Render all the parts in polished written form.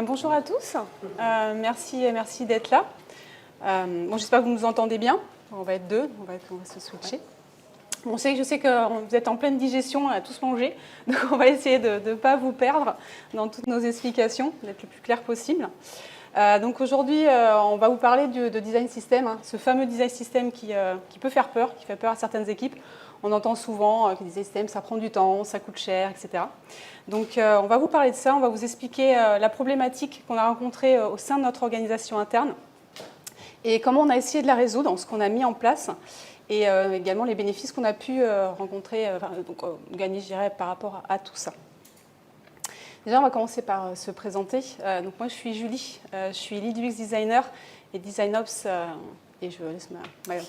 Bonjour à tous, merci d'être là. J'espère que vous nous entendez bien. On va être deux, on va se switcher. Bon, je sais que vous êtes en pleine digestion, à tous manger, donc on va essayer de ne pas vous perdre dans toutes nos explications, d'être le plus clair possible. Donc aujourd'hui, on va vous parler de design system, ce fameux design system qui peut faire peur, qui fait peur à certaines équipes. On entend souvent que les design systems, ça prend du temps, ça coûte cher, etc. Donc on va vous parler de ça, on va vous expliquer la problématique qu'on a rencontrée au sein de notre organisation interne et comment on a essayé de la résoudre, ce qu'on a mis en place et également les bénéfices qu'on a pu rencontrer, gagner, je dirais, par rapport à tout ça. Déjà, on va commencer par se présenter. Donc moi, je suis Julie, je suis Lead UX Designer et Design Ops, et je laisse ma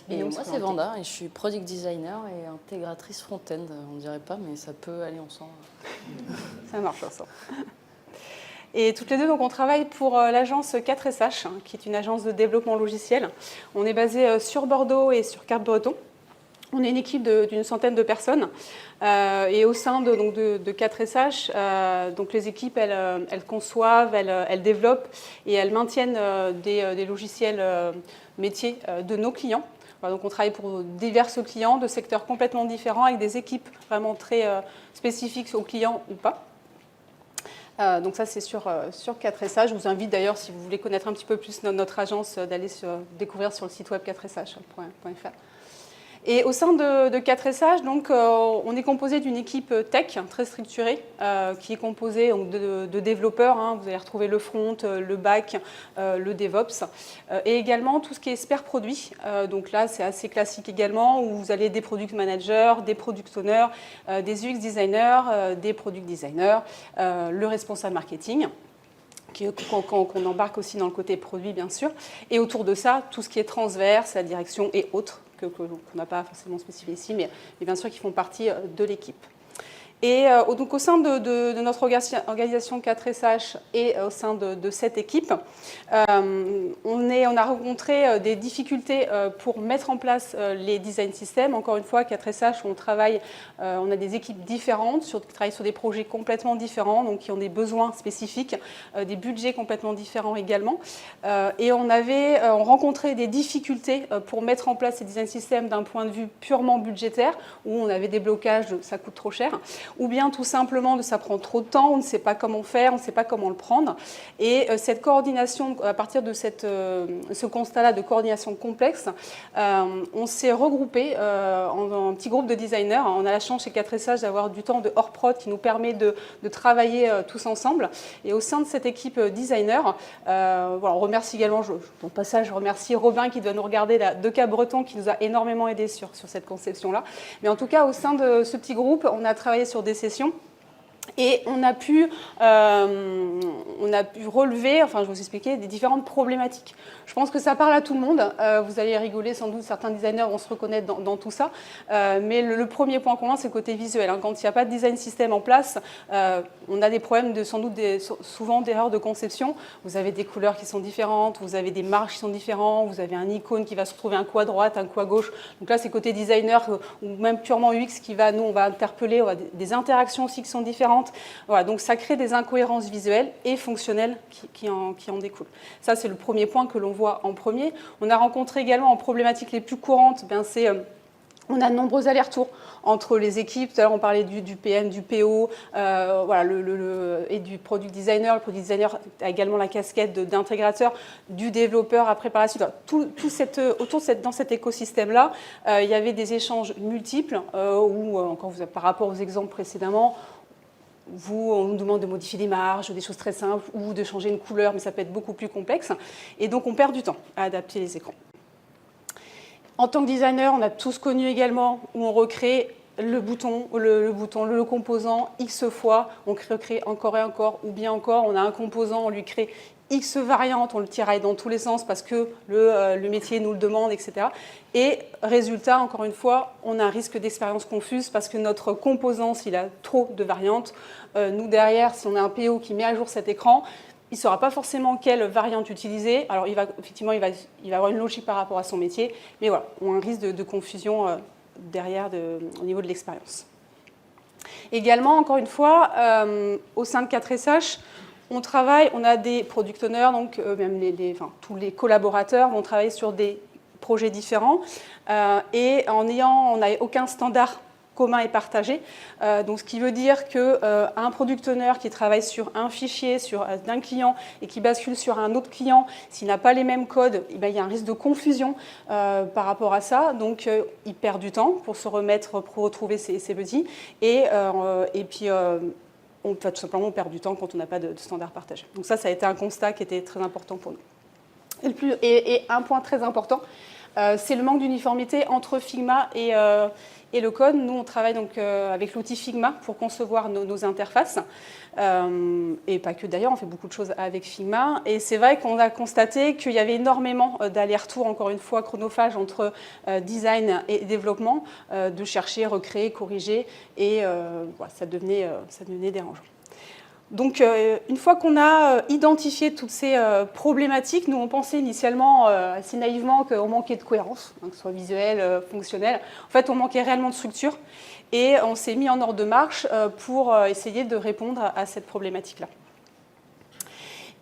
et moi, c'est Vanda, et je suis Product Designer et intégratrice front-end. On ne dirait pas, mais ça peut aller ensemble. Ça marche ensemble. Et toutes les deux, donc, on travaille pour l'agence 4SH, qui est une agence de développement logiciel. On est basé sur Bordeaux et sur Cap-Breton. On est une équipe d'une centaine de personnes et au sein de 4SH, donc les équipes elles conçoivent, elles développent et elles maintiennent des logiciels métiers de nos clients. Donc on travaille pour divers clients de secteurs complètement différents avec des équipes vraiment très spécifiques aux clients ou pas. Donc ça c'est sur 4SH. Je vous invite d'ailleurs, si vous voulez connaître un petit peu plus notre agence, d'aller découvrir sur le site web 4sh.fr. Et au sein de 4SH, donc, on est composé d'une équipe tech très structurée qui est composée donc, de développeurs. Vous allez retrouver le front, le back, le DevOps et également tout ce qui est expert produit. Donc là, c'est assez classique également où vous avez des product managers, des product owners, des UX designers, des product designers, le responsable marketing qu'on embarque aussi dans le côté produit, bien sûr. Et autour de ça, tout ce qui est transverse, la direction et autres, qu'on n'a pas forcément spécifié ici, mais bien sûr qui font partie de l'équipe. Et donc au sein de notre organisation 4SH et au sein de cette équipe, on a rencontré des difficultés pour mettre en place les design systems. Encore une fois, 4SH, on a des équipes différentes qui travaillent sur des projets complètement différents, donc qui ont des besoins spécifiques, des budgets complètement différents également. Et on rencontrait des difficultés pour mettre en place ces design systems d'un point de vue purement budgétaire, où on avait des blocages, ça coûte trop cher, ou bien tout simplement ça prend trop de temps, on ne sait pas comment faire, on ne sait pas comment le prendre. Et cette coordination, à partir de ce constat-là de coordination complexe, on s'est regroupé en un petit groupe de designers. On a la chance chez 4SH d'avoir du temps de hors-prod qui nous permet de travailler tous ensemble. Et au sein de cette équipe designer, on remercie également, au passage, je remercie Robin qui doit nous regarder de Cap-Breton qui nous a énormément aidé sur cette conception-là. Mais en tout cas, au sein de ce petit groupe, on a travaillé sur des sessions et on a pu relever, je vais vous expliquer, des différentes problématiques. Je pense que ça parle à tout le monde. Vous allez rigoler, sans doute, certains designers vont se reconnaître dans tout ça. Mais le premier point commun, c'est le côté visuel. Quand il n'y a pas de design system en place, on a des problèmes, souvent d'erreurs de conception. Vous avez des couleurs qui sont différentes, vous avez des marges qui sont différentes, vous avez un icône qui va se retrouver un coup à droite, un coup à gauche. Donc là, c'est côté designer ou même purement UX on va interpeller, on a des interactions aussi qui sont différentes. Voilà, donc ça crée des incohérences visuelles et fonctionnelles qui en découlent. Ça, c'est le premier point que l'on voit en premier. On a rencontré également en problématiques les plus courantes, on a de nombreux allers-retours entre les équipes. Tout à l'heure, on parlait du PM, du PO, et du product designer. Le product designer a également la casquette d'intégrateur, du développeur après par la suite. Dans cet écosystème-là, il y avait des échanges multiples par rapport aux exemples précédemment, on nous demande de modifier des marges, des choses très simples, ou de changer une couleur, mais ça peut être beaucoup plus complexe. Et donc, on perd du temps à adapter les écrans. En tant que designer, on a tous connu également où on recrée le composant X fois, on recrée encore et encore, ou bien encore, on a un composant, on lui crée X variantes, on le tiraille dans tous les sens parce que le métier nous le demande, etc. Et résultat, encore une fois, on a un risque d'expérience confuse parce que notre composant, s'il a trop de variantes, nous derrière, si on a un PO qui met à jour cet écran, il ne saura pas forcément quelle variante utiliser. Alors, il va avoir une logique par rapport à son métier, mais voilà, on a un risque de confusion derrière au niveau de l'expérience. Également, encore une fois, au sein de 4SH, On a des product owners, donc même tous les collaborateurs vont travailler sur des projets différents et on n'a aucun standard commun et partagé. Donc, ce qui veut dire qu'un product owner qui travaille sur un fichier d'un client et qui bascule sur un autre client, s'il n'a pas les mêmes codes, il y a un risque de confusion par rapport à ça. Donc, il perd du temps pour se remettre, pour retrouver ses petits. Et puis, tout simplement, on perd du temps quand on n'a pas de standard partagé. Donc ça a été un constat qui était très important pour nous. Et un point très important, c'est le manque d'uniformité entre Figma et le code. Nous, on travaille donc avec l'outil Figma pour concevoir nos interfaces. Et pas que d'ailleurs, on fait beaucoup de choses avec Figma. Et c'est vrai qu'on a constaté qu'il y avait énormément d'allers-retours, encore une fois, chronophages entre design et développement, de chercher, recréer, corriger. Et ça devenait dérangeant. Donc, une fois qu'on a identifié toutes ces problématiques, nous, on pensait initialement assez naïvement qu'on manquait de cohérence, hein, que ce soit visuelle, fonctionnelle. En fait, on manquait réellement de structure et on s'est mis en ordre de marche pour essayer de répondre à cette problématique-là.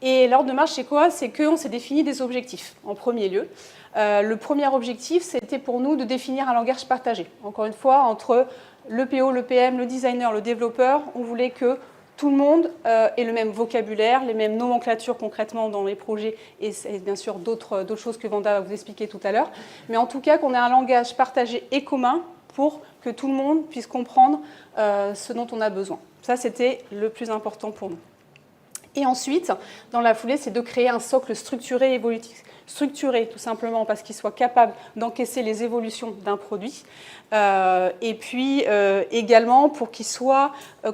Et l'ordre de marche, c'est quoi? C'est qu'on s'est défini des objectifs, en premier lieu. Le premier objectif, c'était pour nous de définir un langage partagé. Encore une fois, entre le PO, le PM, le designer, le développeur, on voulait que tout le monde ait le même vocabulaire, les mêmes nomenclatures concrètement dans les projets et bien sûr d'autres choses que Vanda va vous expliquer tout à l'heure. Mais en tout cas, qu'on ait un langage partagé et commun pour que tout le monde puisse comprendre ce dont on a besoin. Ça, c'était le plus important pour nous. Et ensuite, dans la foulée, c'est de créer un socle structuré et évolutif. Structuré, tout simplement, parce qu'il soit capable d'encaisser les évolutions d'un produit. Et puis, également, pour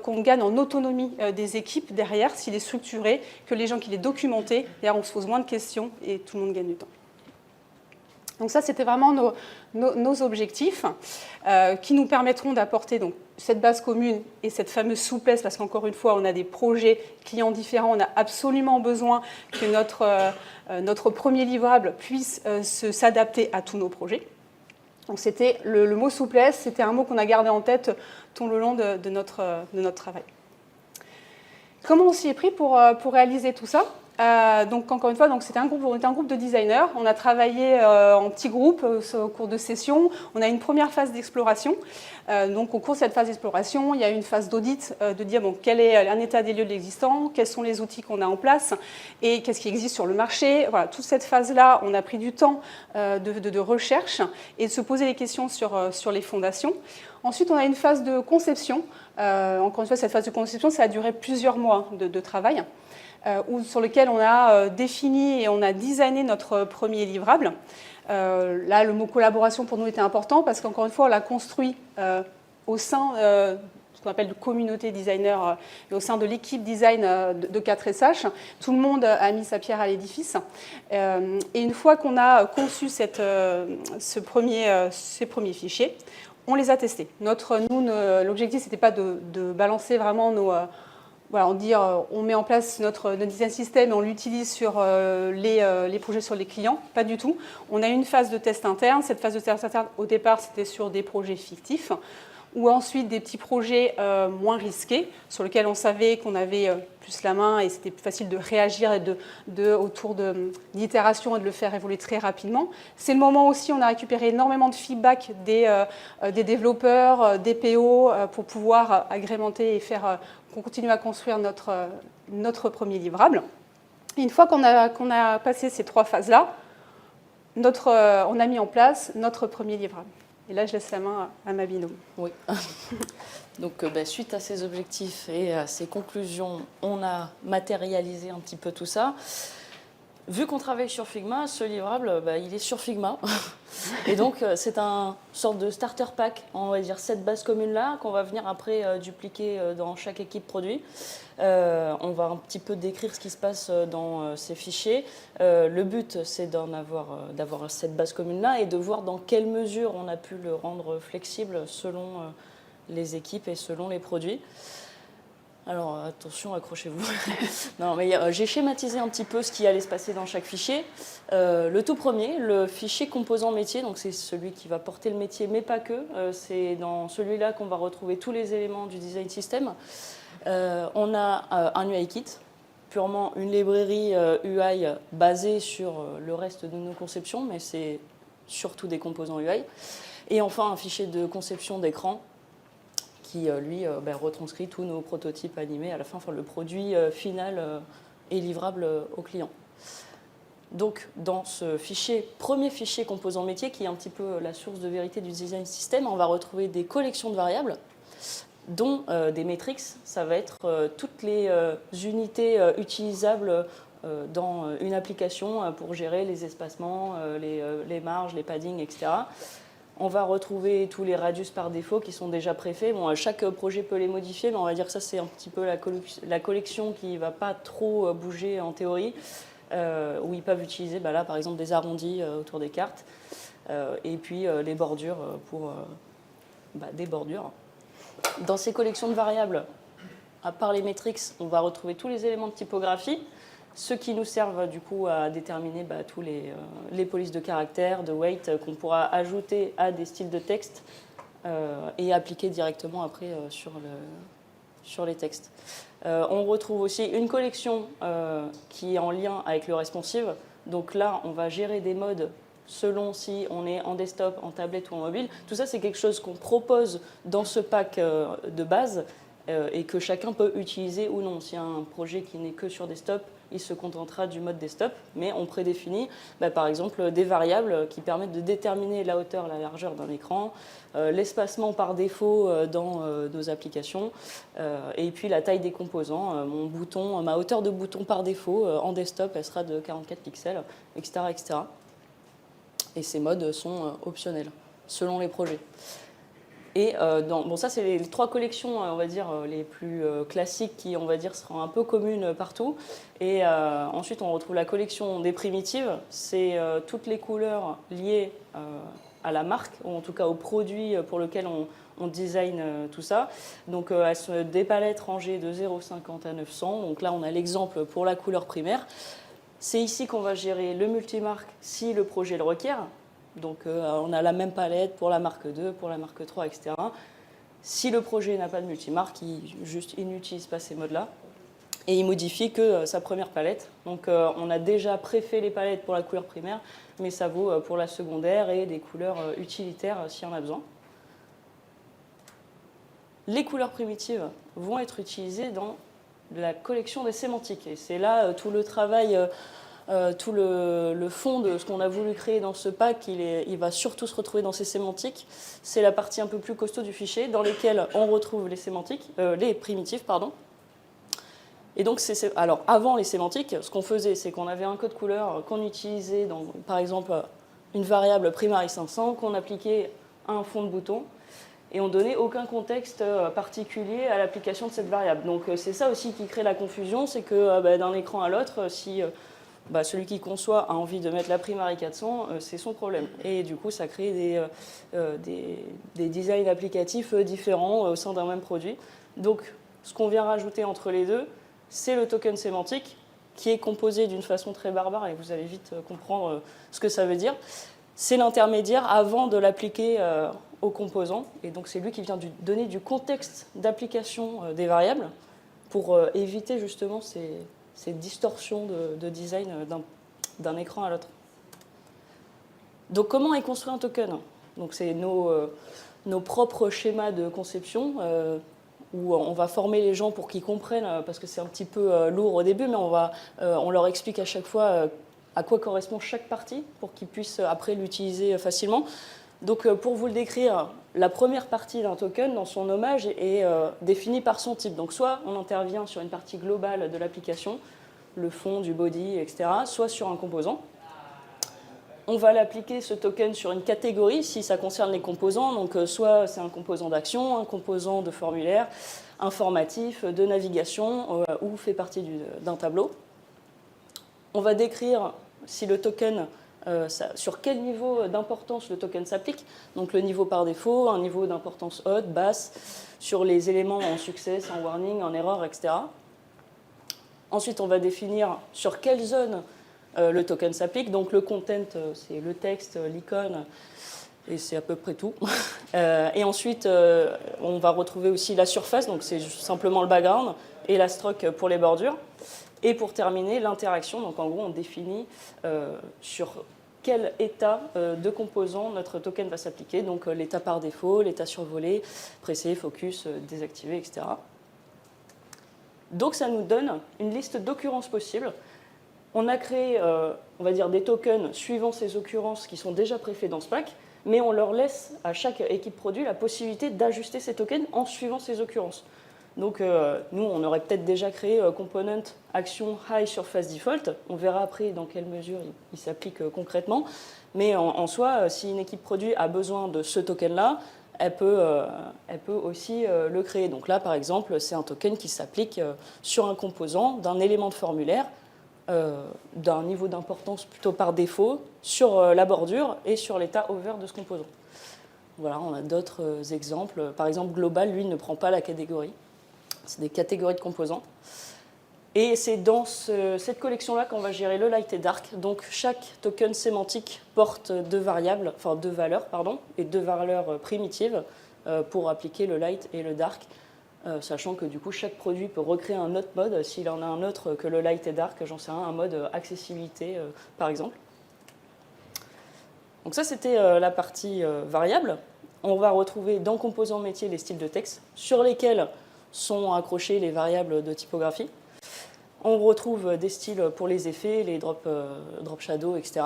qu'on gagne en autonomie des équipes derrière, s'il est structuré, que les gens qui l'aient documenté, derrière, on se pose moins de questions et tout le monde gagne du temps. Donc ça, c'était vraiment nos objectifs qui nous permettront d'apporter donc, cette base commune et cette fameuse souplesse, parce qu'encore une fois, on a des projets clients différents, on a absolument besoin que notre premier livrable puisse s'adapter à tous nos projets. Donc c'était le mot souplesse, c'était un mot qu'on a gardé en tête tout le long de notre travail. Comment on s'y est pris pour réaliser tout ça ? Donc encore une fois, on était un groupe de designers. On a travaillé en petits groupes au cours de sessions. On a une première phase d'exploration. Donc au cours de cette phase d'exploration, il y a une phase d'audit, de dire quel est un état des lieux de l'existant, quels sont les outils qu'on a en place et qu'est-ce qui existe sur le marché. Voilà, toute cette phase-là, on a pris du temps de recherche et de se poser des questions sur les fondations. Ensuite, on a une phase de conception. Encore une fois, cette phase de conception, ça a duré plusieurs mois de travail. Sur lequel on a défini et on a designé notre premier livrable. Là, le mot collaboration pour nous était important parce qu'encore une fois, on l'a construit au sein de ce qu'on appelle de communauté designer, et au sein de l'équipe design de 4SH. Tout le monde a mis sa pierre à l'édifice. Et une fois qu'on a conçu ces premiers fichiers, on les a testés. L'objectif, ce n'était pas de balancer vraiment on met en place notre design system et on l'utilise sur les projets sur les clients. Pas du tout. On a eu une phase de test interne. Cette phase de test interne, au départ, c'était sur des projets fictifs ou ensuite des petits projets moins risqués sur lesquels on savait qu'on avait plus la main et c'était plus facile de réagir et autour d'itération et de le faire évoluer très rapidement. C'est le moment aussi où on a récupéré énormément de feedback des développeurs, des PO pour pouvoir agrémenter et qu'on continue à construire notre premier livrable. Et une fois qu'on a passé ces trois phases-là, on a mis en place notre premier livrable. Et là, je laisse la main à ma binôme. Oui. Donc, suite à ces objectifs et à ces conclusions, on a matérialisé un petit peu tout ça. Vu qu'on travaille sur Figma, ce livrable, il est sur Figma. Et donc, c'est une sorte de starter pack, on va dire cette base commune-là, qu'on va venir après dupliquer dans chaque équipe produit. On va un petit peu décrire ce qui se passe dans ces fichiers. Le but, c'est d'avoir cette base commune-là et de voir dans quelle mesure on a pu le rendre flexible selon les équipes et selon les produits. Alors attention, accrochez-vous. Non, mais j'ai schématisé un petit peu ce qui allait se passer dans chaque fichier. Le tout premier, le fichier composant métier, donc c'est celui qui va porter le métier, mais pas que. C'est dans celui-là qu'on va retrouver tous les éléments du design system. On a un UI kit purement une librairie UI basée sur le reste de nos conceptions, mais c'est surtout des composants UI. Et enfin, un fichier de conception d'écran qui, lui, retranscrit tous nos prototypes animés à la fin. Enfin, le produit final est livrable au client. Donc, dans ce premier fichier composant métier, qui est un petit peu la source de vérité du design system, on va retrouver des collections de variables, dont des métriques. Ça va être toutes les unités utilisables dans une application pour gérer les espacements, les marges, les paddings, etc. On va retrouver tous les radius par défaut qui sont déjà préfaits. Bon, chaque projet peut les modifier, mais on va dire que ça, c'est un petit peu la collection qui ne va pas trop bouger en théorie, où ils peuvent utiliser, là, par exemple, des arrondis autour des cartes, et puis les bordures pour des bordures. Dans ces collections de variables, à part les métriques, on va retrouver tous les éléments de typographie, ceux qui nous servent du coup à déterminer tous les polices de caractères, de weight, qu'on pourra ajouter à des styles de texte et appliquer directement après sur les textes. On retrouve aussi une collection qui est en lien avec le responsive. Donc là, on va gérer des modes selon si on est en desktop, en tablette ou en mobile. Tout ça, c'est quelque chose qu'on propose dans ce pack de base et que chacun peut utiliser ou non. S'il y a un projet qui n'est que sur desktop, il se contentera du mode desktop, mais on prédéfinit par exemple des variables qui permettent de déterminer la hauteur, la largeur d'un écran, l'espacement par défaut dans nos applications, et puis la taille des composants. Ma hauteur de bouton par défaut en desktop, elle sera de 44 pixels, etc., etc. Et ces modes sont optionnels selon les projets. Et ça, c'est les trois collections, on va dire, les plus classiques qui, on va dire, seront un peu communes partout. Et ensuite, on retrouve la collection des primitives. C'est toutes les couleurs liées à la marque, ou en tout cas au produit pour lequel on design tout ça. Donc, elles sont des palettes rangées de 0,50 à 900. Donc là, on a l'exemple pour la couleur primaire. C'est ici qu'on va gérer le multimarque si le projet le requiert. Donc on a la même palette pour la marque 2, pour la marque 3, etc. Si le projet n'a pas de multimarque, il n'utilise pas ces modes-là. Et il modifie que sa première palette. Donc on a déjà préfait les palettes pour la couleur primaire, mais ça vaut pour la secondaire et des couleurs utilitaires s'il y en a besoin. Les couleurs primitives vont être utilisées dans la collection des sémantiques. Et c'est là tout le travail... tout le fond de ce qu'on a voulu créer dans ce pack, il va surtout se retrouver dans ces sémantiques. C'est la partie un peu plus costaud du fichier dans lesquelles on retrouve les primitives. Et donc, alors, avant les sémantiques, ce qu'on faisait, c'est qu'on avait un code couleur qu'on utilisait dans, par exemple, une variable primary 500 qu'on appliquait à un fond de bouton et on ne donnait aucun contexte particulier à l'application de cette variable. Donc, c'est ça aussi qui crée la confusion, c'est que d'un écran à l'autre, si... celui qui conçoit a envie de mettre la primary 400, c'est son problème. Et du coup, ça crée des designs applicatifs différents au sein d'un même produit. Donc, ce qu'on vient rajouter entre les deux, c'est le token sémantique, qui est composé d'une façon très barbare, et vous allez vite comprendre ce que ça veut dire. C'est l'intermédiaire avant de l'appliquer aux composants. Et donc, c'est lui qui vient donner du contexte d'application des variables pour éviter justement ces distorsions de design d'un écran à l'autre. Donc comment est construit un token ? Donc c'est nos propres schémas de conception où on va former les gens pour qu'ils comprennent, parce que c'est un petit peu lourd au début, mais on leur explique à chaque fois à quoi correspond chaque partie pour qu'ils puissent après l'utiliser facilement. Donc pour vous le décrire, la première partie d'un token dans son nommage est définie par son type. Donc soit on intervient sur une partie globale de l'application, le fond, du body, etc., soit sur un composant. On va l'appliquer, ce token, sur une catégorie si ça concerne les composants. Donc soit c'est un composant d'action, un composant de formulaire, informatif, de navigation ou fait partie d'un tableau. On va décrire si le token... sur quel niveau d'importance le token s'applique, donc le niveau par défaut, un niveau d'importance haute, basse, sur les éléments en succès, en warning, en erreur, etc. Ensuite, on va définir sur quelle zone le token s'applique, donc le content, c'est le texte, l'icône, et c'est à peu près tout. Et ensuite, on va retrouver aussi la surface, donc c'est simplement le background, et la stroke pour les bordures. Et pour terminer, l'interaction. Donc en gros, on définit sur quel état de composant notre token va s'appliquer. Donc l'état par défaut, l'état survolé, pressé, focus, désactivé, etc. Donc ça nous donne une liste d'occurrences possibles. On a créé, on va dire, des tokens suivant ces occurrences qui sont déjà préfets dans Spack, mais on leur laisse à chaque équipe produit la possibilité d'ajuster ces tokens en suivant ces occurrences. Donc nous, on aurait peut-être déjà créé component action high surface default. On verra après dans quelle mesure il s'applique concrètement. Mais en soi, si une équipe produit a besoin de ce token-là, elle peut aussi le créer. Donc là, par exemple, c'est un token qui s'applique sur un composant d'un élément de formulaire d'un niveau d'importance plutôt par défaut sur la bordure et sur l'état over de ce composant. Voilà, on a d'autres exemples. Par exemple, global, lui, ne prend pas la catégorie. C'est des catégories de composants. Et c'est dans cette collection-là qu'on va gérer le light et dark. Donc chaque token sémantique porte deux valeurs, et deux valeurs primitives pour appliquer le light et le dark, sachant que du coup chaque produit peut recréer un autre mode s'il en a un autre que le light et dark, j'en sais rien, un mode accessibilité par exemple. Donc ça c'était la partie variable. On va retrouver dans composants métier les styles de texte sur lesquels sont accrochés les variables de typographie. On retrouve des styles pour les effets, les drop shadow, etc.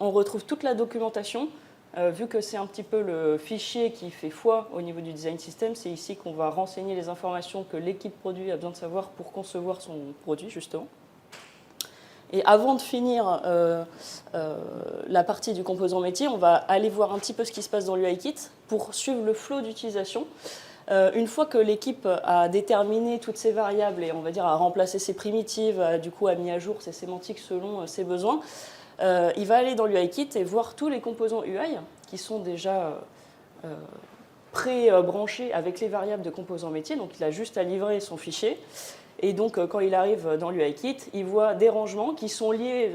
On retrouve toute la documentation. Vu que c'est un petit peu le fichier qui fait foi au niveau du design system, c'est ici qu'on va renseigner les informations que l'équipe produit a besoin de savoir pour concevoir son produit, justement. Et avant de finir la partie du composant métier, on va aller voir un petit peu ce qui se passe dans l'UIKit pour suivre le flow d'utilisation. Une fois que l'équipe a déterminé toutes ces variables et on va dire a remplacé ses primitives, du coup a mis à jour ses sémantiques selon ses besoins, il va aller dans l'UIKit et voir tous les composants UI qui sont déjà pré-branchés avec les variables de composants métiers. Donc il a juste à livrer son fichier. Et donc quand il arrive dans l'UIKit, il voit des rangements qui sont liés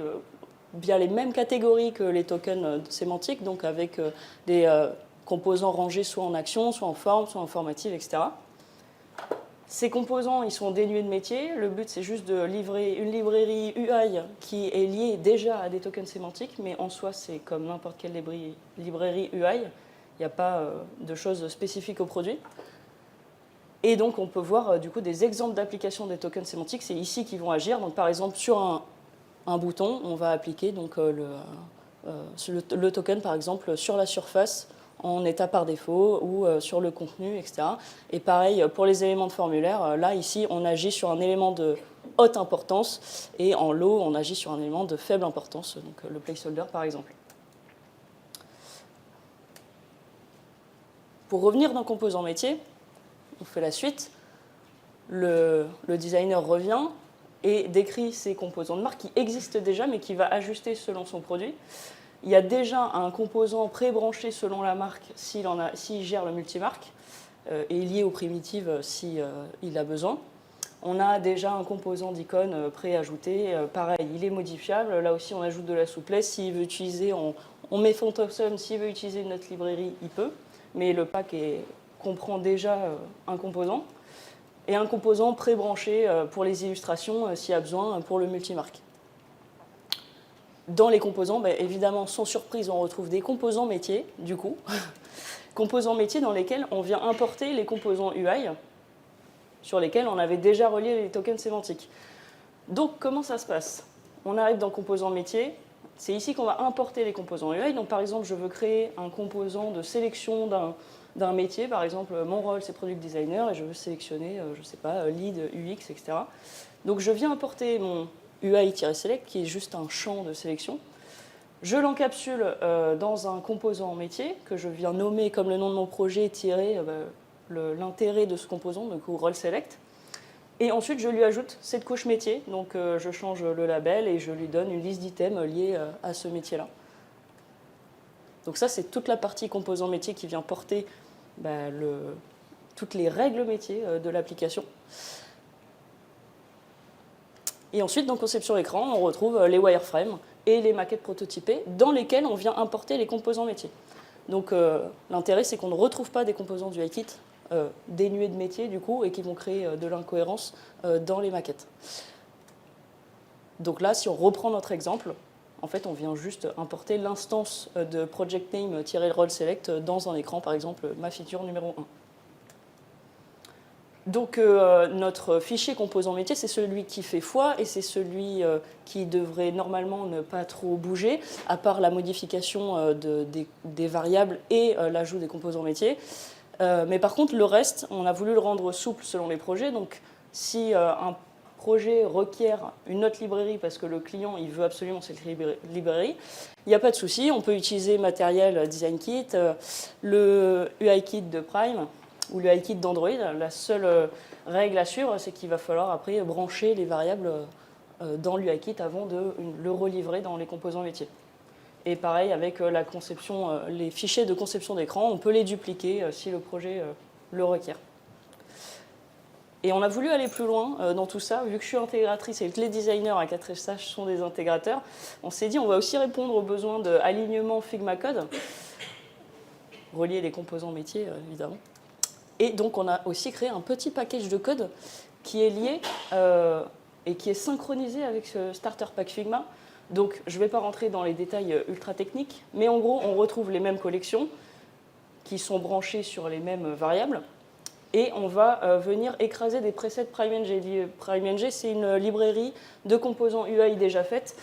via les mêmes catégories que les tokens sémantiques, donc avec des composants rangés soit en action, soit en forme, soit en formative, etc. Ces composants, ils sont dénués de métier. Le but, c'est juste de livrer une librairie UI qui est liée déjà à des tokens sémantiques, mais en soi, c'est comme n'importe quelle librairie UI. Il n'y a pas de choses spécifiques au produit. Et donc, on peut voir du coup des exemples d'application des tokens sémantiques. C'est ici qu'ils vont agir. Donc, par exemple, sur un bouton, on va appliquer donc, le token, par exemple, sur la surface en état par défaut ou sur le contenu, etc. Et pareil, pour les éléments de formulaire, là, ici, on agit sur un élément de haute importance et en low, on agit sur un élément de faible importance, donc le placeholder, par exemple. Pour revenir d'un composant métier, on fait la suite. Le designer revient et décrit ces composants de marque qui existent déjà, mais qui va ajuster selon son produit. Il y a déjà un composant pré-branché selon la marque s'il gère le multimarque et lié aux primitives s'il a besoin. On a déjà un composant d'icône pré-ajouté. Pareil, il est modifiable. Là aussi, on ajoute de la souplesse. S'il veut utiliser, on met font awesome. S'il veut utiliser notre librairie, il peut. Mais le pack comprend déjà un composant. Et un composant pré-branché pour les illustrations s'il y a besoin pour le multimarque. Dans les composants, évidemment, sans surprise, on retrouve des composants métiers, du coup. Composants métiers dans lesquels on vient importer les composants UI, sur lesquels on avait déjà relié les tokens sémantiques. Donc, comment ça se passe? On arrive dans composants métiers. C'est ici qu'on va importer les composants UI. Donc, par exemple, je veux créer un composant de sélection d'un métier. Par exemple, mon rôle, c'est Product Designer, et je veux sélectionner, je ne sais pas, Lead, UX, etc. Donc, je viens importer mon UI-select, qui est juste un champ de sélection. Je l'encapsule dans un composant métier que je viens nommer comme le nom de mon projet, tirer l'intérêt de ce composant, donc role select. Et ensuite, je lui ajoute cette couche métier. Donc, je change le label et je lui donne une liste d'items liés à ce métier-là. Donc ça, c'est toute la partie composant métier qui vient porter toutes les règles métiers de l'application. Et ensuite, dans conception écran, on retrouve les wireframes et les maquettes prototypées dans lesquelles on vient importer les composants métiers. Donc l'intérêt, c'est qu'on ne retrouve pas des composants du UIKit dénués de métier, du coup, et qui vont créer de l'incohérence dans les maquettes. Donc là, si on reprend notre exemple, en fait, on vient juste importer l'instance de project name-role select dans un écran, par exemple, ma feature numéro 1. Donc notre fichier composant métier, c'est celui qui fait foi et c'est celui qui devrait normalement ne pas trop bouger, à part la modification des variables et l'ajout des composants métiers. Mais par contre, le reste, on a voulu le rendre souple selon les projets. Donc si un projet requiert une autre librairie parce que le client il veut absolument cette librairie, il n'y a pas de souci, on peut utiliser Material Design Kit, le UIKit de Prime ou le UIKit d'Android. La seule règle à suivre, c'est qu'il va falloir après brancher les variables dans l'UIKit avant de le relivrer dans les composants métiers. Et pareil avec la conception, les fichiers de conception d'écran, on peut les dupliquer si le projet le requiert. Et on a voulu aller plus loin dans tout ça, vu que je suis intégratrice et que les designers à 4SH sont des intégrateurs, on s'est dit on va aussi répondre aux besoins d'alignement Figma Code, relier les composants métiers évidemment. Et donc on a aussi créé un petit package de code qui est lié et qui est synchronisé avec ce Starter Pack Figma. Donc je ne vais pas rentrer dans les détails ultra techniques, mais en gros on retrouve les mêmes collections qui sont branchées sur les mêmes variables. Et on va venir écraser des presets PrimeNG. PrimeNG, c'est une librairie de composants UI déjà faite.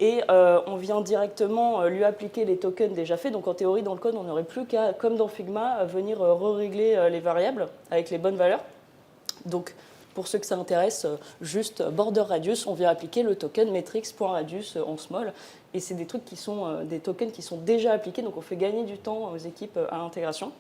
Et on vient directement lui appliquer les tokens déjà faits. Donc en théorie, dans le code, on n'aurait plus qu'à, comme dans Figma, venir re-régler les variables avec les bonnes valeurs. Donc pour ceux que ça intéresse, juste border radius, on vient appliquer le token metrics.radius en small. Et c'est des trucs qui sont des tokens qui sont déjà appliqués. Donc on fait gagner du temps aux équipes à l'intégration.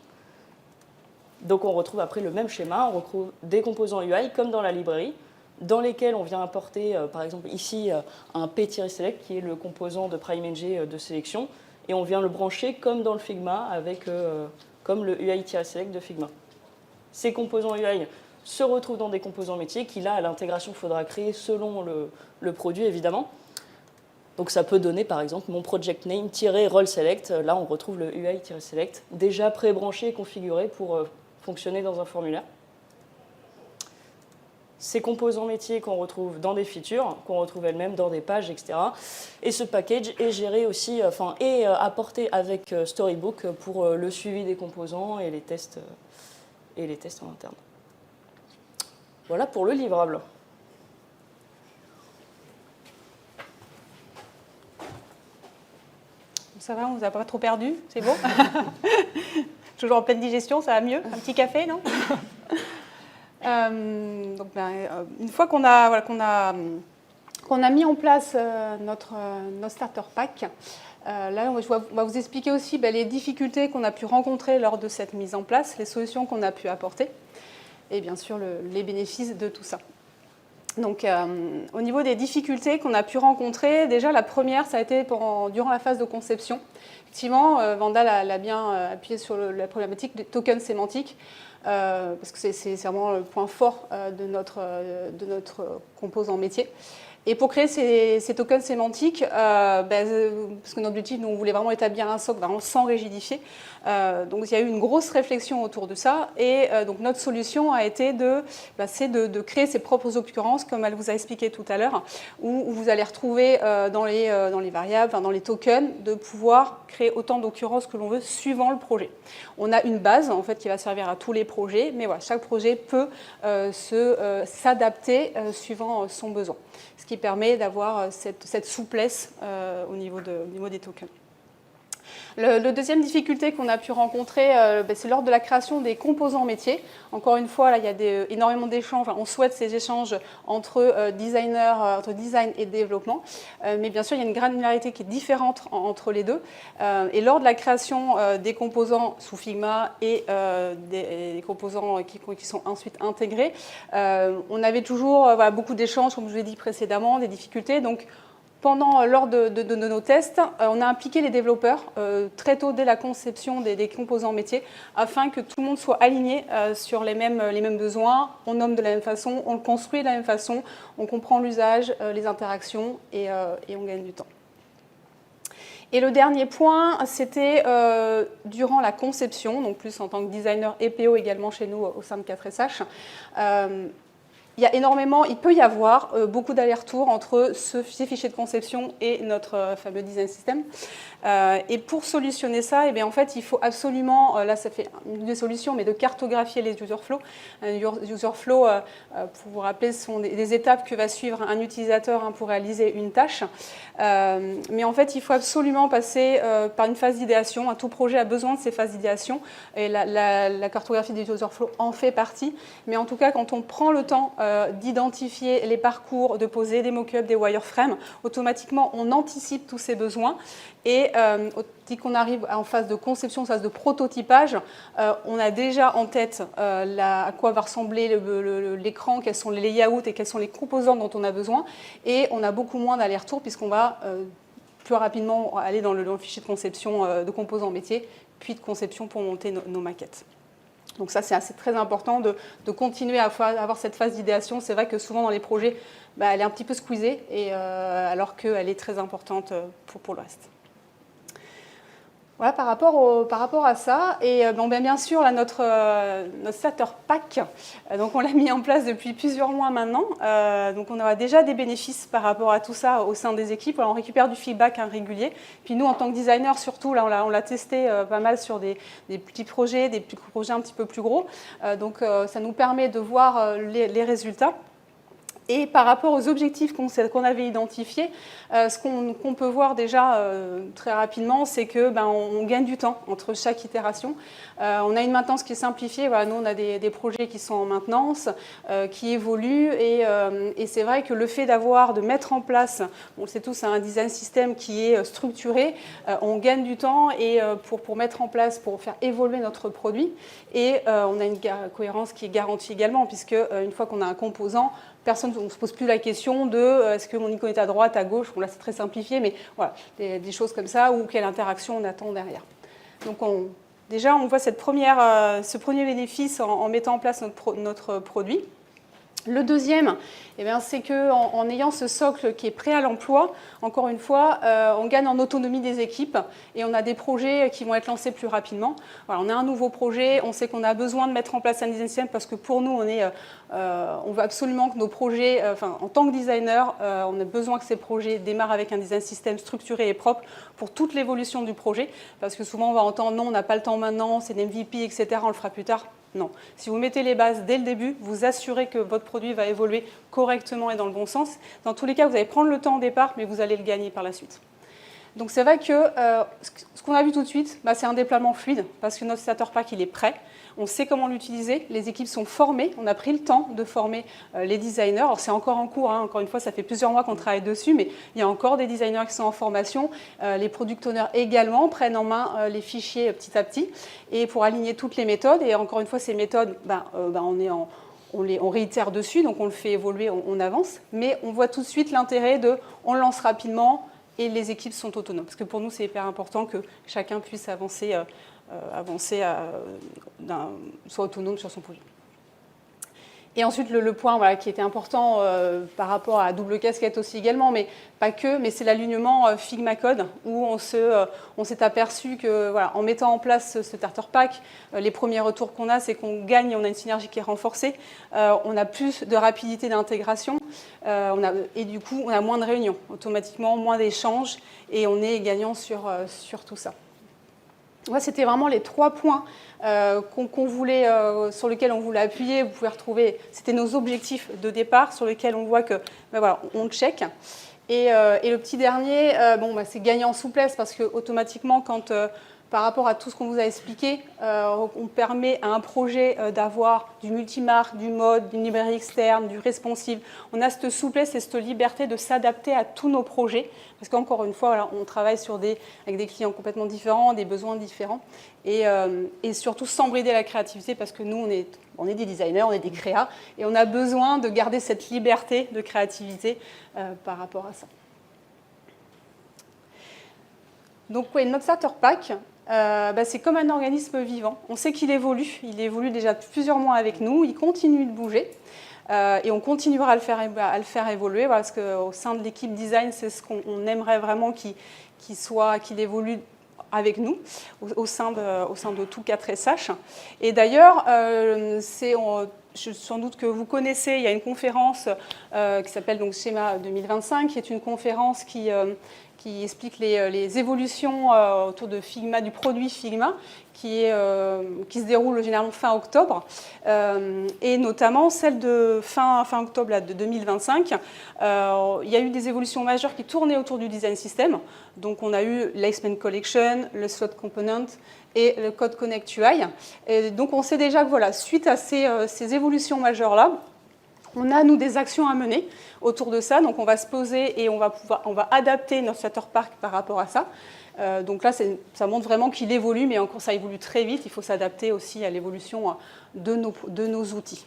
Donc on retrouve après le même schéma, on retrouve des composants UI comme dans la librairie, dans lesquels on vient importer, par exemple ici, un p-select qui est le composant de PrimeNG de sélection, et on vient le brancher comme dans le Figma, avec, comme le UI-select de Figma. Ces composants UI se retrouvent dans des composants métiers qui, là, à l'intégration, il faudra créer selon le produit, évidemment. Donc ça peut donner, par exemple, mon project name-role select. Là, on retrouve le UI-select déjà pré-branché et configuré pour fonctionner dans un formulaire. Ces composants métiers qu'on retrouve dans des features, qu'on retrouve elles-mêmes dans des pages, etc. Et ce package est géré aussi, est apporté avec Storybook pour le suivi des composants et les tests en interne. Voilà pour le livrable. Ça va, on ne vous a pas trop perdu, c'est bon. Toujours en pleine digestion, ça va mieux. Un petit café, non? Une fois qu'on a mis en place notre starter pack, là, on va vous expliquer aussi les difficultés qu'on a pu rencontrer lors de cette mise en place, les solutions qu'on a pu apporter, et bien sûr les bénéfices de tout ça. Donc, au niveau des difficultés qu'on a pu rencontrer, déjà la première, ça a été durant la phase de conception. Effectivement, Vandal a bien appuyé sur la problématique des tokens sémantiques, parce que c'est vraiment le point fort de notre composant métier. Et pour créer ces tokens sémantiques, parce que notre objectif, nous, on voulait vraiment établir un socle vraiment sans rigidifier. Donc il y a eu une grosse réflexion autour de ça. Et donc notre solution a été de créer ses propres occurrences, comme elle vous a expliqué tout à l'heure, où vous allez retrouver dans les variables, dans les tokens, de pouvoir créer autant d'occurrences que l'on veut suivant le projet. On a une base en fait qui va servir à tous les projets, mais voilà, chaque projet peut s'adapter suivant son besoin. Ce qui permet d'avoir cette souplesse au niveau des tokens. La deuxième difficulté qu'on a pu rencontrer, c'est lors de la création des composants métiers. Encore une fois, là, il y a énormément d'échanges. On souhaite ces échanges entre designers, entre design et développement. Mais bien sûr, il y a une granularité qui est différente entre les deux. Et lors de la création des composants sous Figma et des composants qui sont ensuite intégrés, on avait toujours beaucoup d'échanges, comme je vous l'ai dit précédemment, des difficultés. Donc, lors de nos tests, on a impliqué les développeurs très tôt dès la conception des composants métiers afin que tout le monde soit aligné sur les mêmes besoins. On nomme de la même façon, on le construit de la même façon, on comprend l'usage, les interactions et on gagne du temps. Et le dernier point, c'était durant la conception, donc plus en tant que designer et PO également chez nous au sein de 4SH. il peut y avoir beaucoup d'allers-retours entre ces fichiers de conception et notre fameux design system. Et pour solutionner ça, eh bien, en fait, il faut absolument, là ça fait une des solutions, mais de cartographier les user flows. Un user flow, pour vous rappeler, ce sont des étapes que va suivre un utilisateur pour réaliser une tâche. Mais en fait, il faut absolument passer par une phase d'idéation. Tout projet a besoin de ces phases d'idéation et la cartographie des user flows en fait partie. Mais en tout cas, quand on prend le temps d'identifier les parcours, de poser des mock-ups, des wireframes, automatiquement, on anticipe tous ces besoins. Et dès qu'on arrive en phase de conception, en phase de prototypage, on a déjà en tête à quoi va ressembler l'écran, quels sont les layouts et quels sont les composants dont on a besoin. Et on a beaucoup moins d'allers-retours puisqu'on va plus rapidement aller dans le fichier de conception de composants métiers, puis de conception pour monter nos maquettes. Donc ça, c'est très important de continuer à avoir cette phase d'idéation. C'est vrai que souvent dans les projets, elle est un petit peu squeezée, alors qu'elle est très importante pour le reste. Voilà, par rapport à ça. Et bien sûr, là, notre starter pack, donc on l'a mis en place depuis plusieurs mois maintenant. Donc on aura déjà des bénéfices par rapport à tout ça au sein des équipes. Alors, on récupère du feedback régulier. Puis nous, en tant que designer, surtout, là, on l'a testé pas mal sur des petits projets, des projets un petit peu plus gros. Donc ça nous permet de voir les résultats. Et par rapport aux objectifs qu'on avait identifiés, ce qu'on peut voir déjà très rapidement, c'est qu'on gagne du temps entre chaque itération. On a une maintenance qui est simplifiée. Voilà, nous, on a des projets qui sont en maintenance, qui évoluent. Et c'est vrai que le fait de mettre en place, on le sait tous, un design system qui est structuré, on gagne du temps et pour mettre en place, pour faire évoluer notre produit. Et on a une cohérence qui est garantie également, puisque une fois qu'on a un composant, on ne se pose plus la question de est-ce que mon icône est à droite, à gauche. Bon, là, c'est très simplifié, mais voilà, des choses comme ça, ou quelle interaction on attend derrière. Donc, déjà, on voit ce premier bénéfice en mettant en place notre produit. Le deuxième, c'est qu'en ayant ce socle qui est prêt à l'emploi, encore une fois, on gagne en autonomie des équipes et on a des projets qui vont être lancés plus rapidement. Voilà, on a un nouveau projet, on sait qu'on a besoin de mettre en place un design system parce que pour nous, on veut absolument que nos projets, en tant que designer, on a besoin que ces projets démarrent avec un design system structuré et propre pour toute l'évolution du projet. Parce que souvent, on va entendre non, on n'a pas le temps maintenant, c'est des MVP, etc., on le fera plus tard. Non. Si vous mettez les bases dès le début, vous assurez que votre produit va évoluer correctement et dans le bon sens. Dans tous les cas, vous allez prendre le temps au départ, mais vous allez le gagner par la suite. Donc c'est vrai que ce qu'on a vu tout de suite, c'est un déploiement fluide, parce que notre starter pack, il est prêt. On sait comment l'utiliser, les équipes sont formées, on a pris le temps de former les designers. Alors c'est encore en cours, encore une fois, ça fait plusieurs mois qu'on travaille dessus, mais il y a encore des designers qui sont en formation. Les product owners également prennent en main les fichiers petit à petit, et pour aligner toutes les méthodes. Et encore une fois, ces méthodes, on réitère dessus, donc on le fait évoluer, on avance. Mais on voit tout de suite l'intérêt on le lance rapidement et les équipes sont autonomes. Parce que pour nous, c'est hyper important que chacun puisse soit autonome sur son projet. Et ensuite, le point qui était important par rapport à double casquette aussi également, mais pas que, mais c'est l'alignement Figma Code, où on s'est aperçu que, en mettant en place ce starter pack, les premiers retours qu'on a, c'est qu'on gagne, on a une synergie qui est renforcée, on a plus de rapidité d'intégration, et du coup, on a moins de réunions, automatiquement, moins d'échanges, et on est gagnant sur tout ça. Ouais, c'était vraiment les 3 points sur lesquels on voulait appuyer. Vous pouvez retrouver, c'était nos objectifs de départ sur lesquels on voit que, on check. Et le petit dernier, c'est gagner en souplesse parce que automatiquement, par rapport à tout ce qu'on vous a expliqué, on permet à un projet d'avoir du multimarque, du mode, d'une librairie externe, du responsive. On a cette souplesse et cette liberté de s'adapter à tous nos projets. Parce qu'encore une fois, on travaille avec des clients complètement différents, des besoins différents. Et surtout sans brider la créativité parce que nous, on est des designers, on est des créas. Et on a besoin de garder cette liberté de créativité par rapport à ça. Donc, notre starter pack, c'est comme un organisme vivant. On sait qu'il évolue. Il évolue déjà plusieurs mois avec nous. Il continue de bouger. Et on continuera à le faire évoluer parce qu'au sein de l'équipe design, c'est ce qu'on aimerait vraiment qu'il évolue avec nous au sein de tout 4SH. Et d'ailleurs, sans doute que vous connaissez, il y a une conférence qui s'appelle donc Schéma 2025, qui est une conférence qui explique les évolutions autour de Figma, du produit Figma, qui se déroule généralement fin octobre, et notamment celle de fin octobre là, de 2025. Il y a eu des évolutions majeures qui tournaient autour du design system. Donc on a eu l'Expand Collection, le Slot Component et le Code Connect UI. Et donc on sait déjà que voilà, suite à ces évolutions majeures-là, on a, nous, des actions à mener autour de ça. Donc, on va se poser et on va adapter notre Flutter Park par rapport à ça. Donc là, ça montre vraiment qu'il évolue, mais encore, ça évolue très vite. Il faut s'adapter aussi à l'évolution de nos outils.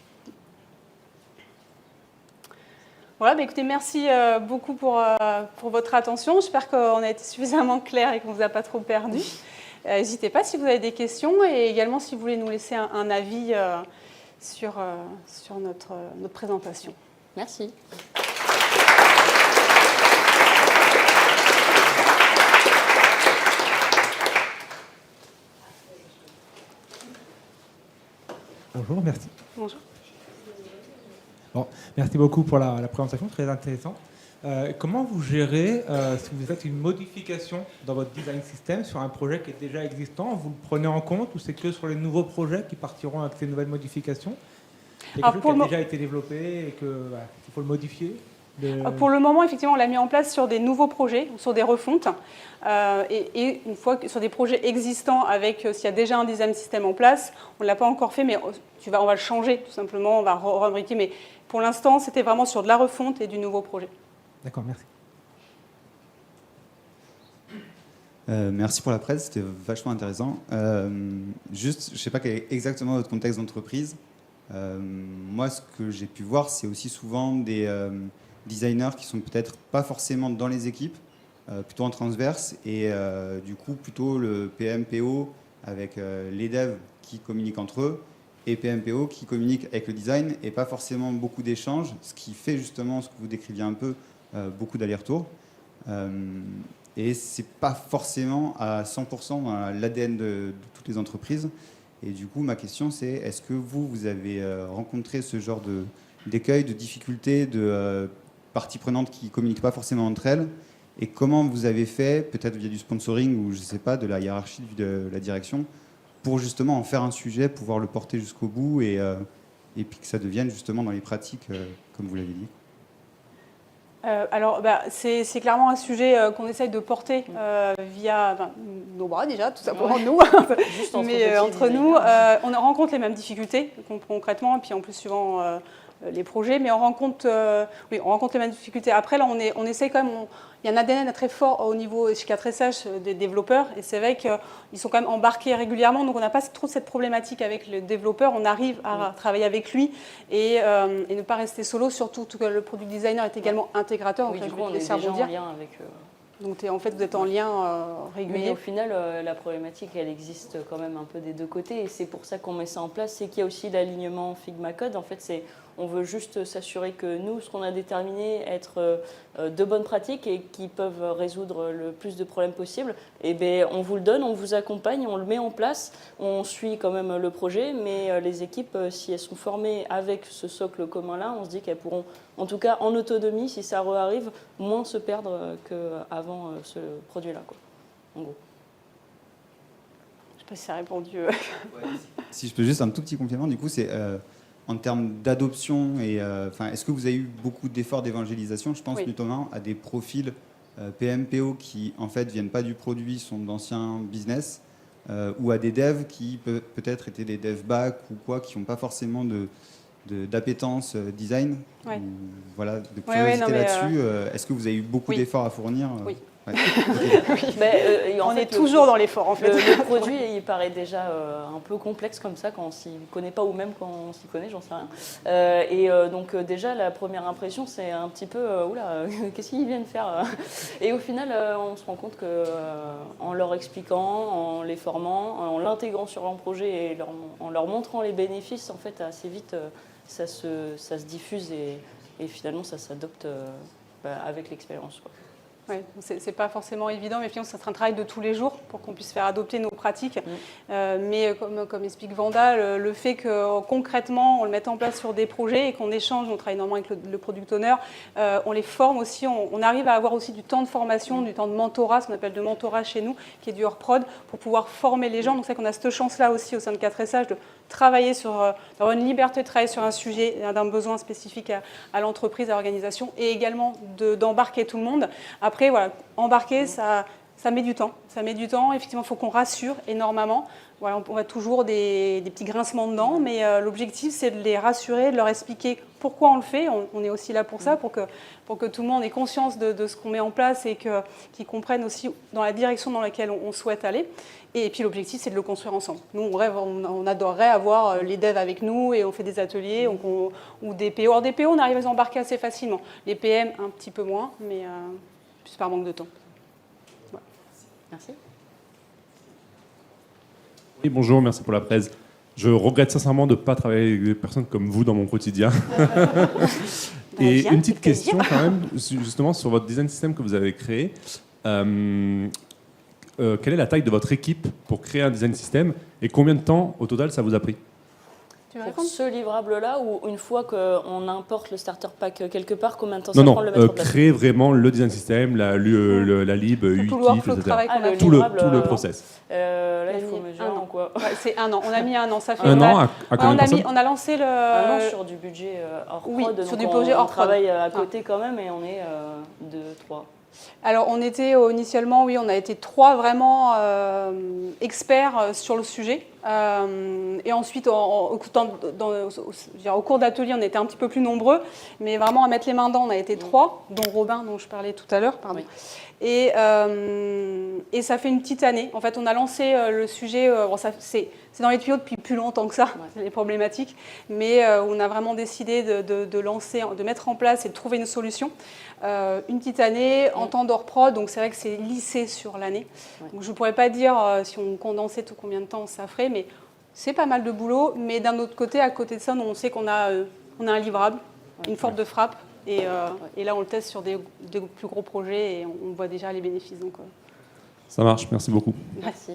Voilà, bah écoutez, merci beaucoup pour votre attention. J'espère qu'on a été suffisamment clair et qu'on ne vous a pas trop perdu. N'hésitez pas si vous avez des questions et également si vous voulez nous laisser un avis sur notre présentation. Merci. Bonjour, merci. Bonjour. Bon, merci beaucoup pour la présentation, très intéressant. Comment vous gérez, si vous faites une modification dans votre design system sur un projet qui est déjà existant, vous le prenez en compte ou c'est que sur les nouveaux projets qui partiront avec ces nouvelles modifications? Il y a quelque chose qui a déjà été développé et qu'il faut le modifier? Pour le moment, effectivement, on l'a mis en place sur des nouveaux projets, sur des refontes. Et une fois sur des projets existants, s'il y a déjà un design system en place, on ne l'a pas encore fait, mais on va le changer tout simplement, on va rebriquer. Mais pour l'instant, c'était vraiment sur de la refonte et du nouveau projet. D'accord, merci. Merci pour la presse, c'était vachement intéressant. Juste, je ne sais pas quel est exactement votre contexte d'entreprise. Moi, ce que j'ai pu voir, c'est aussi souvent des designers qui sont peut-être pas forcément dans les équipes, plutôt en transverse, et du coup, plutôt le PM-PO avec les devs qui communiquent entre eux, et PM-PO qui communiquent avec le design, et pas forcément beaucoup d'échanges, ce qui fait justement ce que vous décriviez un peu, beaucoup d'allers-retours. Et c'est pas forcément à 100% dans l'ADN de toutes les entreprises. Et du coup, ma question, c'est est-ce que vous avez rencontré ce genre d'écueils, de difficultés, de parties prenantes qui ne communiquent pas forcément entre elles? Et comment vous avez fait, peut-être via du sponsoring ou je ne sais pas, de la hiérarchie de la direction, pour justement en faire un sujet, pouvoir le porter jusqu'au bout et puis que ça devienne justement dans les pratiques, comme vous l'avez dit? Alors, c'est clairement un sujet qu'on essaye de porter via nos bras déjà, tout simplement nous. Juste entre Mais entre nous, on rencontre les mêmes difficultés concrètement, et puis en plus suivant les projets, mais on rencontre les mêmes difficultés. Après, là, on essaye quand même. Il y a un ADN très fort au niveau chez 4SH des développeurs, et c'est vrai qu'ils sont quand même embarqués régulièrement, donc on n'a pas trop cette problématique avec le développeur. On arrive à travailler avec lui et ne pas rester solo, surtout que le product designer est également intégrateur. Oui, donc du coup, on est déjà en lien avec eux. Donc en fait, vous êtes en lien régulier. Mais au final, la problématique, elle existe quand même un peu des deux côtés. Et c'est pour ça qu'on met ça en place. C'est qu'il y a aussi l'alignement Figma Code. En fait, on veut juste s'assurer que nous, ce qu'on a déterminé, être de bonnes pratiques et qui peuvent résoudre le plus de problèmes possible, et bien, on vous le donne, on vous accompagne, on le met en place. On suit quand même le projet. Mais les équipes, si elles sont formées avec ce socle commun-là, on se dit qu'elles pourront, en tout cas en autonomie, si ça arrive, moins se perdre qu'avant ce produit-là, quoi, en gros. Je ne sais pas si ça a répondu. Si je peux juste un tout petit complément, du coup, c'est en termes d'adoption, est-ce que vous avez eu beaucoup d'efforts d'évangélisation? Je pense notamment à des profils PMPO qui, en fait, viennent pas du produit, sont d'anciens business, ou à des devs qui peut-être étaient des devs back ou quoi, qui n'ont pas forcément d'appétence design. Ouais. Ou, voilà, de curiosité là-dessus. Est-ce que vous avez eu beaucoup d'efforts à fournir? Oui. Ouais. On est toujours dans l'effort, en fait. Le produit, il paraît déjà un peu complexe comme ça quand on s'y connaît pas, ou même quand on s'y connaît, j'en sais rien. Donc déjà, la première impression, c'est un petit peu oula, qu'est-ce qu'ils viennent faire? Et au final, on se rend compte qu'en leur expliquant, en les formant, en l'intégrant sur leur projet et en leur montrant les bénéfices, en fait, assez vite, ça se diffuse et finalement, ça s'adopte avec l'expérience, quoi. Ouais, c'est pas forcément évident, mais finalement, c'est un travail de tous les jours pour qu'on puisse faire adopter nos pratiques. Mais comme explique Vanda, le fait que concrètement, on le mette en place sur des projets et qu'on échange, on travaille normalement avec le product owner, on les forme aussi, on arrive à avoir aussi du temps de formation, du temps de mentorat, ce qu'on appelle de mentorat chez nous, qui est du hors-prod, pour pouvoir former les gens. Donc c'est vrai qu'on a cette chance-là aussi au sein de 4SH de travailler d'avoir une liberté de travailler sur un sujet, d'un besoin spécifique à l'entreprise, à l'organisation, et également d'embarquer tout le monde. Après, voilà, embarquer, ça met du temps. Ça met du temps. Effectivement, il faut qu'on rassure énormément. Voilà, on a toujours des petits grincements dedans, mais l'objectif, c'est de les rassurer, de leur expliquer pourquoi on le fait. On est aussi là pour ça, pour que tout le monde ait conscience de ce qu'on met en place et qu'ils comprennent aussi dans la direction dans laquelle on souhaite aller. Et puis l'objectif, c'est de le construire ensemble. Nous, on adorerait avoir les devs avec nous et on fait des ateliers ou des PO. Alors des PO, on arrive à les embarquer assez facilement. Les PM, un petit peu moins, mais plus par manque de temps. Voilà. Merci. Oui, bonjour, merci pour la presse. Je regrette sincèrement de ne pas travailler avec des personnes comme vous dans mon quotidien. Et une petite question quand même, justement sur votre design system que vous avez créé. Quelle est la taille de votre équipe pour créer un design system et combien de temps au total ça vous a pris? Pour ce livrable-là, ou une fois qu'on importe le starter pack quelque part, combien de temps ça prend de le mettre en place? Créer vraiment le design system, la lib, UIKit, etc. Tout le process. Là, il faut mesurer en quoi? Ouais, c'est 1 an. On a mis 1 an. Ça fait un an à combien de personnes? On a lancé le... 1 an sur du budget hors prod. Oui, donc sur du projet hors prod. On travaille à côté quand même et on est 2, 3. Alors, on était initialement, oui, on a été 3 vraiment experts sur le sujet. Et ensuite, au cours d'atelier, on était un petit peu plus nombreux. Mais vraiment, à mettre les mains dedans, on a été 3, dont Robin, dont je parlais tout à l'heure. Pardon. Oui. Et ça fait une petite année. En fait, on a lancé le sujet, c'est dans les tuyaux depuis plus longtemps que ça, les problématiques. Mais on a vraiment décidé de lancer, de mettre en place et de trouver une solution. Une petite année en temps d'hors prod, donc c'est vrai que c'est lissé sur l'année. Donc je ne pourrais pas dire si on condensait tout combien de temps ça ferait, mais c'est pas mal de boulot. Mais d'un autre côté, à côté de ça, on sait qu'on a un livrable, une force de frappe. Et là, on le teste sur des plus gros projets et on voit déjà les bénéfices. Donc, Ça marche, merci beaucoup. Merci.